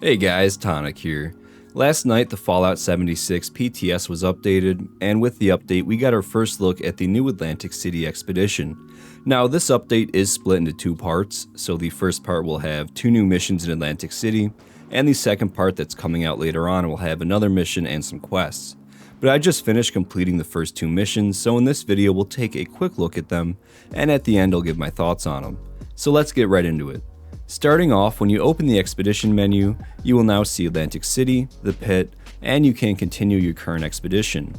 Hey guys, Tonic here. Last night the Fallout 76 PTS was updated, and with the update we got our first look at the new Atlantic City expedition. Now this update is split into two parts, so the first part will have 2 new missions in Atlantic City, and the second part that's coming out later on will have another mission and some quests. But I just finished completing the first 2 missions, so in this video we'll take a quick look at them, and at the end I'll give my thoughts on them. So let's get right into it. Starting off, when you open the expedition menu, you will now see Atlantic City, the pit, and you can continue your current expedition.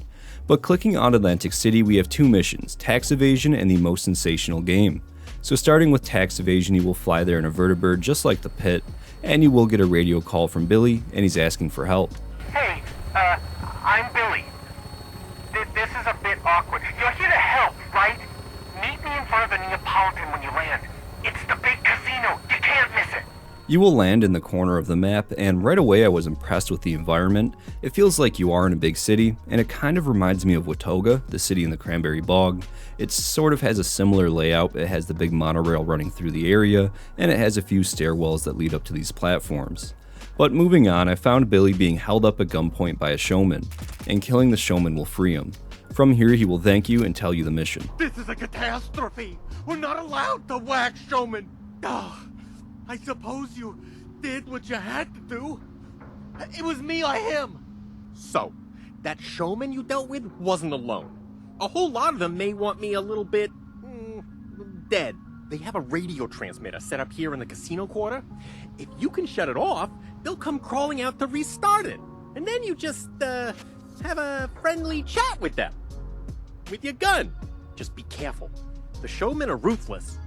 But clicking on Atlantic City, we have 2 missions, Tax Evasion and the Most Sensational Game. So starting with Tax Evasion, you will fly there in a vertibird just like the pit, and you will get a radio call from Billy, and he's asking for help. Hey, I'm Billy. This is a bit awkward. You're here to help, right? Meet me in front of the Neapolitan when you land. It's the big casino. You can't miss it. You will land in the corner of the map, and right away I was impressed with the environment. It feels like you are in a big city, and it kind of reminds me of Watoga, the city in the Cranberry Bog. It sort of has a similar layout. It has the big monorail running through the area, and it has a few stairwells that lead up to these platforms. But moving on, I found Billy being held up at gunpoint by a showman, and killing the showman will free him. From here, he will thank you and tell you the mission. This is a catastrophe! We're not allowed to wax showman! I suppose you did what you had to do. It was me or him. So, that showman you dealt with wasn't alone. A whole lot of them may want me a little bit... dead. They have a radio transmitter set up here in the casino quarter. If you can shut it off, they'll come crawling out to restart it. And then you just, have a friendly chat with them. With your gun. Just be careful. The showmen are ruthless.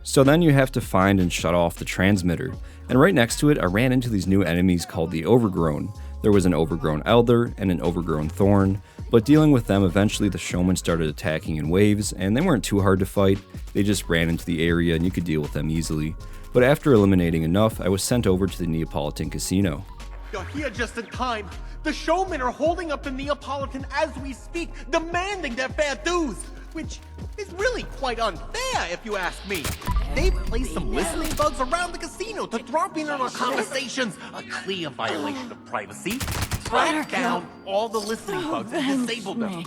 So then you have to find and shut off the transmitter. And right next to it, I ran into these new enemies called the Overgrown. There was an Overgrown Elder and an Overgrown Thorn, but dealing with them, eventually the showmen started attacking in waves, and they weren't too hard to fight. They just ran into the area and you could deal with them easily. But after eliminating enough, I was sent over to the Neapolitan Casino. You're here just in time. The showmen are holding up the Neapolitan as we speak, demanding their fair dues, which is really quite unfair if you ask me. They've placed some listening bugs around the casino to drop in on our conversations, a clear violation of privacy. Track down all the listening bugs and disable them.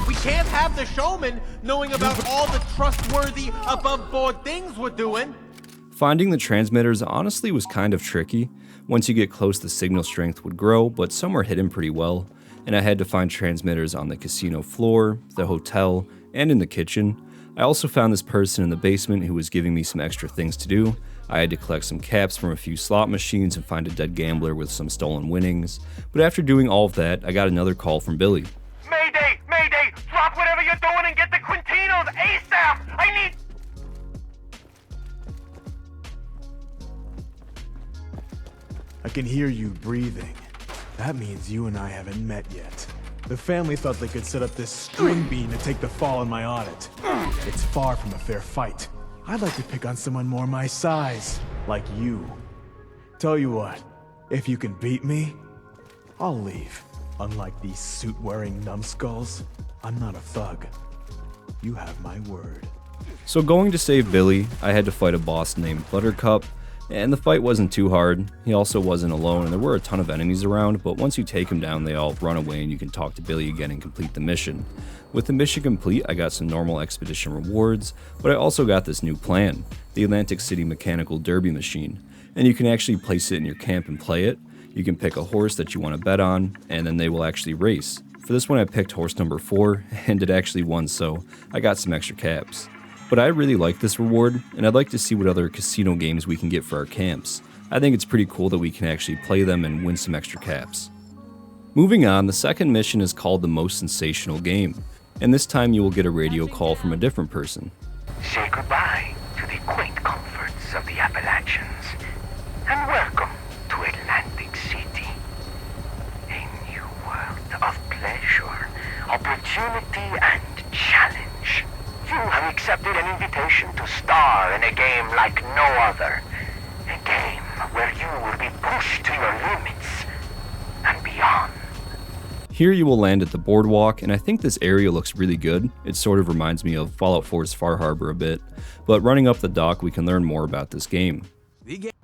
We can't have the showmen knowing about all the trustworthy, above-board things we're doing. Finding the transmitters honestly was kind of tricky. Once you get close, the signal strength would grow, but some were hidden pretty well, and I had to find transmitters on the casino floor, the hotel, and in the kitchen. I also found this person in the basement who was giving me some extra things to do. I had to collect some caps from a few slot machines and find a dead gambler with some stolen winnings. But after doing all of that, I got another call from Billy. Mayday! Mayday! Drop whatever you're doing and get the Quintinos ASAP! I need... I can hear you breathing. That means you and I haven't met yet. The family thought they could set up this string bean to take the fall on my audit. It's far from a fair fight. I'd like to pick on someone more my size, like you. Tell you what, if you can beat me, I'll leave. Unlike these suit-wearing numbskulls, I'm not a thug. You have my word. So going to save Billy, I had to fight a boss named Buttercup, and the fight wasn't too hard. He also wasn't alone, and there were a ton of enemies around, but once you take him down, they all run away and you can talk to Billy again and complete the mission. With the mission complete, I got some normal expedition rewards, but I also got this new plan, the Atlantic City Mechanical Derby Machine, and you can actually place it in your camp and play it. You can pick a horse that you want to bet on, and then they will actually race. For this one I picked horse number 4, and it actually won, so I got some extra caps. But I really like this reward, and I'd like to see what other casino games we can get for our camps. I think it's pretty cool that we can actually play them and win some extra caps. Moving on, the second mission is called the Most Sensational Game, and this time you will get a radio call from a different person. Say goodbye to the quaint comforts of the Appalachians, and welcome to Atlantic City. A new world of pleasure, opportunity, and challenge. You have accepted an invitation to star in a game like no other. A game where you will be pushed to your limits and beyond. Here you will land at the boardwalk, and I think this area looks really good. It sort of reminds me of Fallout 4's Far Harbor a bit, but running up the dock we can learn more about this game.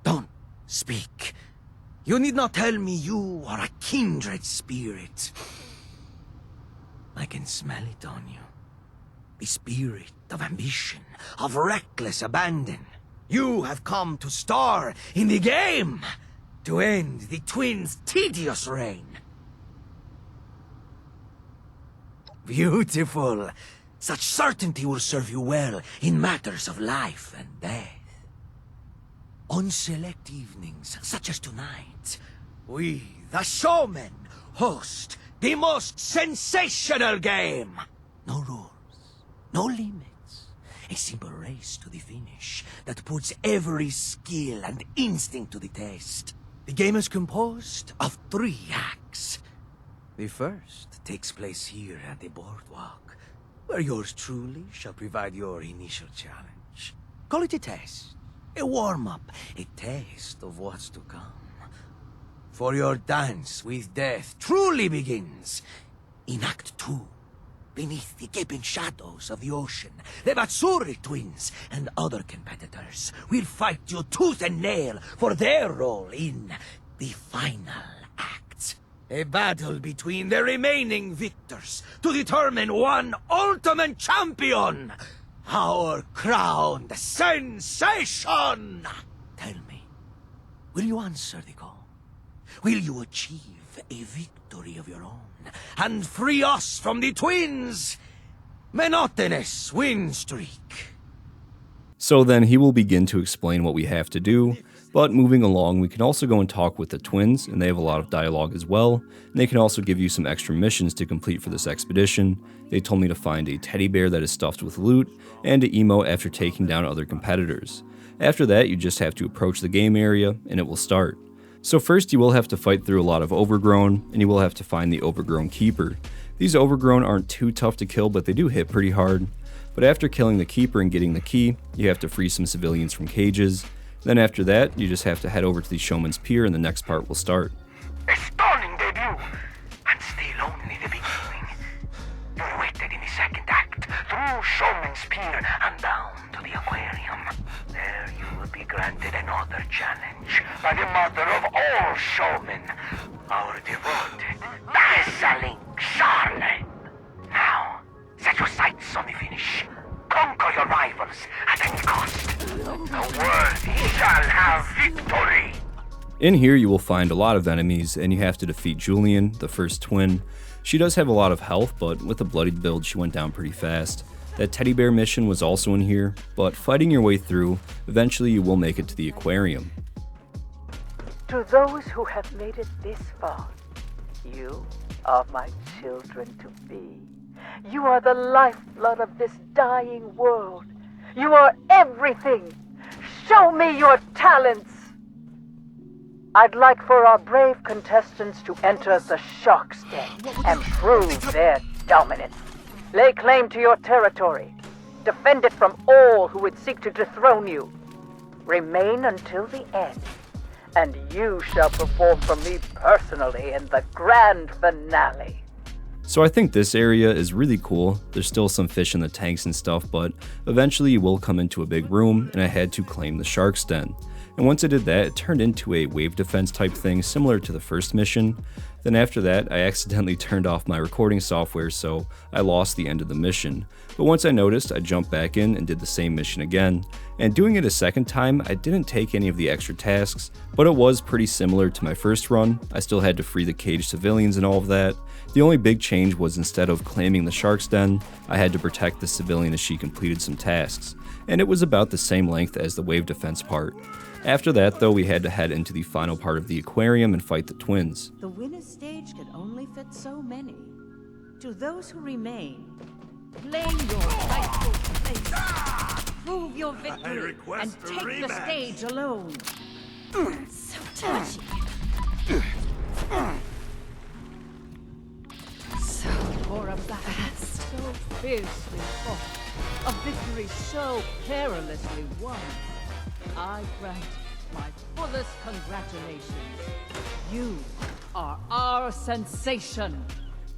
Don't speak. You need not tell me you are a kindred spirit. I can smell it on you. The spirit of ambition, of reckless abandon. You have come to star in the game, to end the twins' tedious reign. Beautiful. Such certainty will serve you well in matters of life and death. On select evenings, such as tonight, we, the showmen, host the most sensational game. No rules, no limits. A simple race to the finish that puts every skill and instinct to the test. The game is composed of 3 acts. The first takes place here at the boardwalk, where yours truly shall provide your initial challenge. Call it a test, a warm-up, a taste of what's to come. For your dance with death truly begins in Act 2. Beneath the gaping shadows of the ocean, the Matsuri twins and other competitors will fight you tooth and nail for their role in the final act. A battle between the remaining victors to determine one ultimate champion, our crowned sensation. Tell me, will you answer the call? Will you achieve a victory of your own and free us from the twins' monotonous win streak? So then he will begin to explain what we have to do, but moving along we can also go and talk with the twins, and they have a lot of dialogue as well, and they can also give you some extra missions to complete for this expedition. They told me to find a teddy bear that is stuffed with loot, and to emote after taking down other competitors. After that you just have to approach the game area, and it will start. So first you will have to fight through a lot of Overgrown, and you will have to find the Overgrown Keeper. These Overgrown aren't too tough to kill, but they do hit pretty hard. But after killing the Keeper and getting the key, you have to free some civilians from cages. Then after that, you just have to head over to the Showman's Pier and the next part will start. A stunning debut, and still only the beginning. You're waited in the second act, through Showman's Pier and down to the aquarium. There you will be granted another challenge by the mother of all showmen, our devoted, dazzling Charlotte. Now, set your sights on the finish. Conquer your rivals at any cost. The worthy shall have victory. In here you will find a lot of enemies, and you have to defeat Julian, the first twin. She does have a lot of health, but with a bloodied build she went down pretty fast. That teddy bear mission was also in here, but fighting your way through, eventually you will make it to the aquarium. To those who have made it this far, you are my children to be. You are the lifeblood of this dying world. You are everything. Show me your talents. I'd like for our brave contestants to enter the Shark's Den and prove their dominance. Lay claim to your territory. Defend it from all who would seek to dethrone you. Remain until the end, and you shall perform for me personally in the grand finale. So I think this area is really cool. There's still some fish in the tanks and stuff, but eventually you will come into a big room, and I had to claim the Shark's Den. And once I did that, it turned into a wave defense type thing similar to the first mission. Then after that, I accidentally turned off my recording software, so I lost the end of the mission. But once I noticed, I jumped back in and did the same mission again. And doing it a second time, I didn't take any of the extra tasks, but it was pretty similar to my first run. I still had to free the caged civilians and all of that. The only big change was instead of claiming the Shark's Den, I had to protect the civilian as she completed some tasks. And it was about the same length as the wave defense part. After that, though, we had to head into the final part of the aquarium and fight the twins. The winner's stage can only fit so many. To those who remain, claim your rightful place. Prove your victory and take the stage alone. So touchy. So for a battle so fiercely fought, a victory so perilously won, I grant my fullest congratulations. You are our sensation.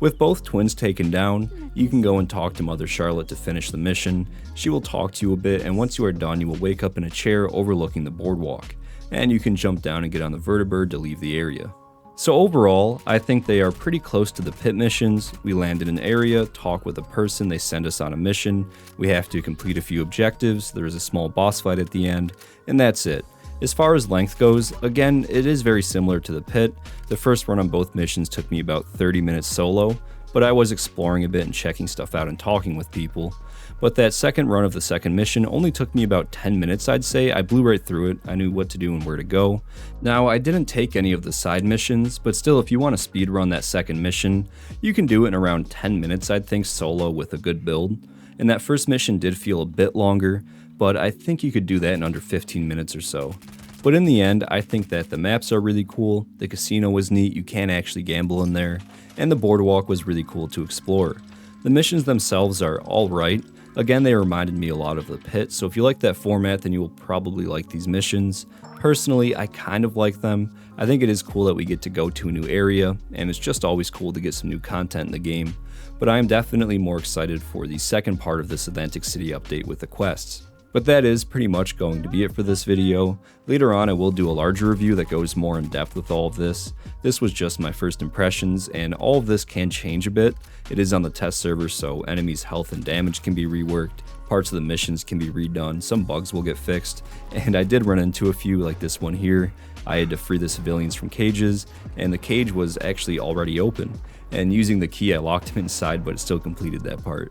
With both twins taken down, you can go and talk to Mother Charlotte to finish the mission. She will talk to you a bit, and once you are done, you will wake up in a chair overlooking the boardwalk. and you can jump down and get on the vertibird to leave the area. So overall, I think they are pretty close to the pit missions. We land in an area, talk with a person, they send us on a mission, we have to complete a few objectives, there's a small boss fight at the end, and that's it. As far as length goes, again, it is very similar to the pit. The first run on both missions took me about 30 minutes solo, but I was exploring a bit and checking stuff out and talking with people. But that second run of the second mission only took me about 10 minutes, I'd say. I blew right through it, I knew what to do and where to go. Now, I didn't take any of the side missions, but still, if you want to speedrun that second mission, you can do it in around 10 minutes, I'd think, solo with a good build. And that first mission did feel a bit longer, but I think you could do that in under 15 minutes or so. But in the end, I think that the maps are really cool, the casino was neat, you can actually gamble in there, and the boardwalk was really cool to explore. The missions themselves are alright. Again, they reminded me a lot of the pit, so if you like that format, then you will probably like these missions. Personally, I kind of like them. I think it is cool that we get to go to a new area, and it's just always cool to get some new content in the game. But I am definitely more excited for the second part of this Atlantic City update with the quests. But that is pretty much going to be it for this video. Later on I will do a larger review that goes more in depth with all of this. This was just my first impressions, and all of this can change a bit. It is on the test server, so enemies' health and damage can be reworked, parts of the missions can be redone, some bugs will get fixed, and I did run into a few like this one here. I had to free the civilians from cages, and the cage was actually already open, and using the key I locked him inside, but it still completed that part.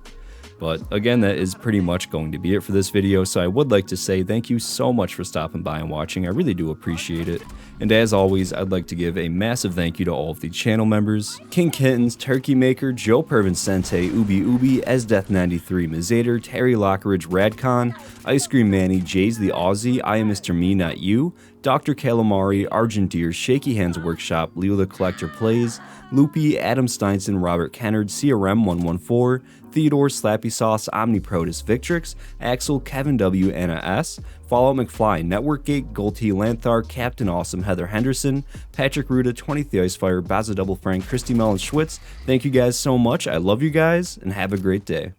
But again, that is pretty much going to be it for this video, so I would like to say thank you so much for stopping by and watching. I really do appreciate it. And as always, I'd like to give a massive thank you to all of the channel members: King Kittens, Turkey Maker, Joe Pervin Sente, Ubi, Esdeath93, Mizader, Terry Lockridge, Radcon, Ice Cream Manny, Jays the Aussie, I Am Mr. Me Not You, Dr. Calamari, Argent Deer, Shaky Hands Workshop, Leo the Collector Plays, Loopy, Adam Steinson, Robert Kennard, CRM114, Theodore, Slappy Sauce, Omniprotus, Victrix, Axel, Kevin W, Anna S, Fallout McFly, Networkgate, Golty, Lanthar, Captain Awesome, Heather Henderson, Patrick Ruda, 20th the Icefire, Baza Double Frank, Christy Mellon Schwitz. Thank you guys so much. I love you guys, and have a great day.